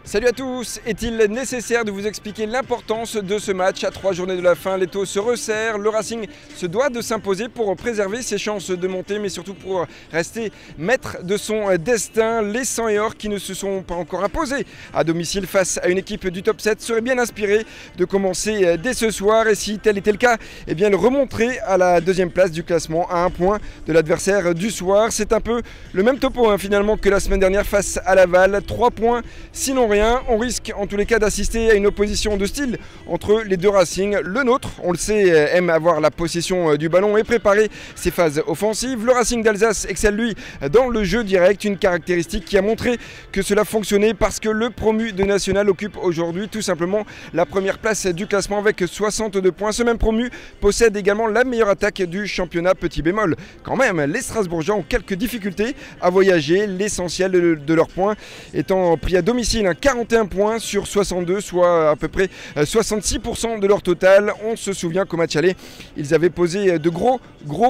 Salut à tous, est-il nécessaire de vous expliquer l'importance de ce match? À 3 journées de la fin, les taux se resserrent, le Racing se doit de s'imposer pour préserver ses chances de monter, mais surtout pour rester maître de son destin. Les 100 et or qui ne se sont pas encore imposés à domicile face à une équipe du top 7 seraient bien inspirés de commencer dès ce soir, et si tel était le cas, eh bien le remonterait à la deuxième place du classement à un point de l'adversaire du soir. C'est un peu le même topo finalement que la semaine dernière face à Laval, 3 points sinon rien. On risque en tous les cas d'assister à une opposition de style entre les deux Racing. Le nôtre, on le sait, aime avoir la possession du ballon et préparer ses phases offensives. Le Racing d'Alsace excelle lui dans le jeu direct, une caractéristique qui a montré que cela fonctionnait parce que le promu de National occupe aujourd'hui tout simplement la première place du classement avec 62 points. Ce même promu possède également la meilleure attaque du championnat, petit bémol. Quand même, les Strasbourgeois ont quelques difficultés à voyager, l'essentiel de leurs points étant pris à domicile. 41 points sur 62, soit à peu près 66% de leur total. On se souvient qu'au match aller, ils avaient posé de gros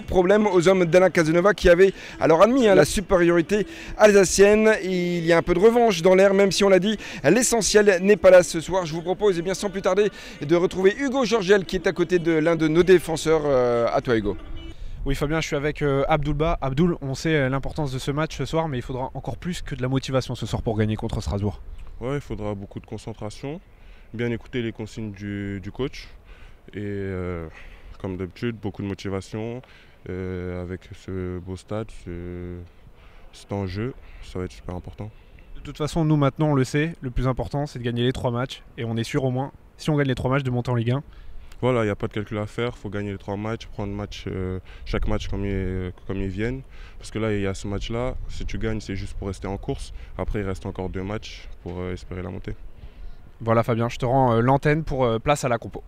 problèmes aux hommes d'Alain Casanova qui avaient alors admis la supériorité alsacienne. Il y a un peu de revanche dans l'air, même si on l'a dit, l'essentiel n'est pas là ce soir. Je vous propose bien sans plus tarder de retrouver Hugo Georgel qui est à côté de l'un de nos défenseurs. À toi Hugo. Oui Fabien, je suis avec Abdoulba. Abdoul, on sait l'importance de ce match ce soir, mais il faudra encore plus que de la motivation ce soir pour gagner contre Strasbourg. Ouais, il faudra beaucoup de concentration, bien écouter les consignes du coach et comme d'habitude, beaucoup de motivation avec ce beau stade, cet enjeu, ça va être super important. De toute façon, nous maintenant on le sait, le plus important c'est de gagner les 3 matchs et on est sûr au moins, si on gagne les 3 matchs, de monter en Ligue 1. Voilà, il n'y a pas de calcul à faire, il faut gagner les 3 matchs, prendre chaque match comme ils viennent. Parce que là, il y a ce match-là, si tu gagnes, c'est juste pour rester en course. Après, il reste encore 2 matchs pour espérer la montée. Voilà Fabien, je te rends l'antenne pour place à la compo.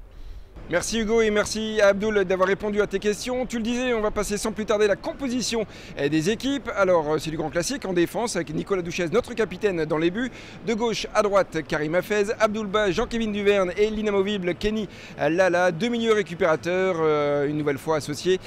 Merci Hugo et merci à Abdoul d'avoir répondu à tes questions. Tu le disais, on va passer sans plus tarder la composition des équipes. Alors c'est du grand classique en défense avec Nicolas Duchesne, notre capitaine dans les buts. De gauche à droite, Karim Hafez, Abdoulba, Jean-Kévin Duverne et l'inamovible Kenny Lala. 2 milieux récupérateurs, une nouvelle fois associés.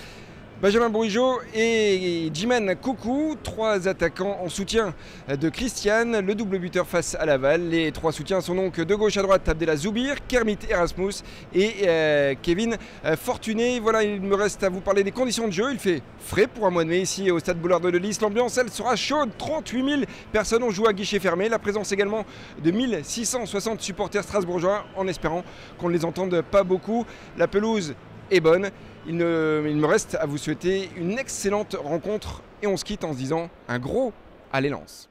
Benjamin Bourigeaud et Djiman Koukou, 3 attaquants en soutien de Christian, le double buteur face à Laval. Les 3 soutiens sont donc de gauche à droite Abdellah Zoubir, Kermit Erasmus et Kevin Fortuné. Voilà, il me reste à vous parler des conditions de jeu. Il fait frais pour un mois de mai ici au stade Boulard de Lys. L'ambiance, elle sera chaude, 38 000 personnes ont joué à guichet fermé. La présence également de 1660 supporters strasbourgeois, en espérant qu'on ne les entende pas beaucoup. La pelouse est bonne. Il me reste à vous souhaiter une excellente rencontre et on se quitte en se disant un gros allez Lens.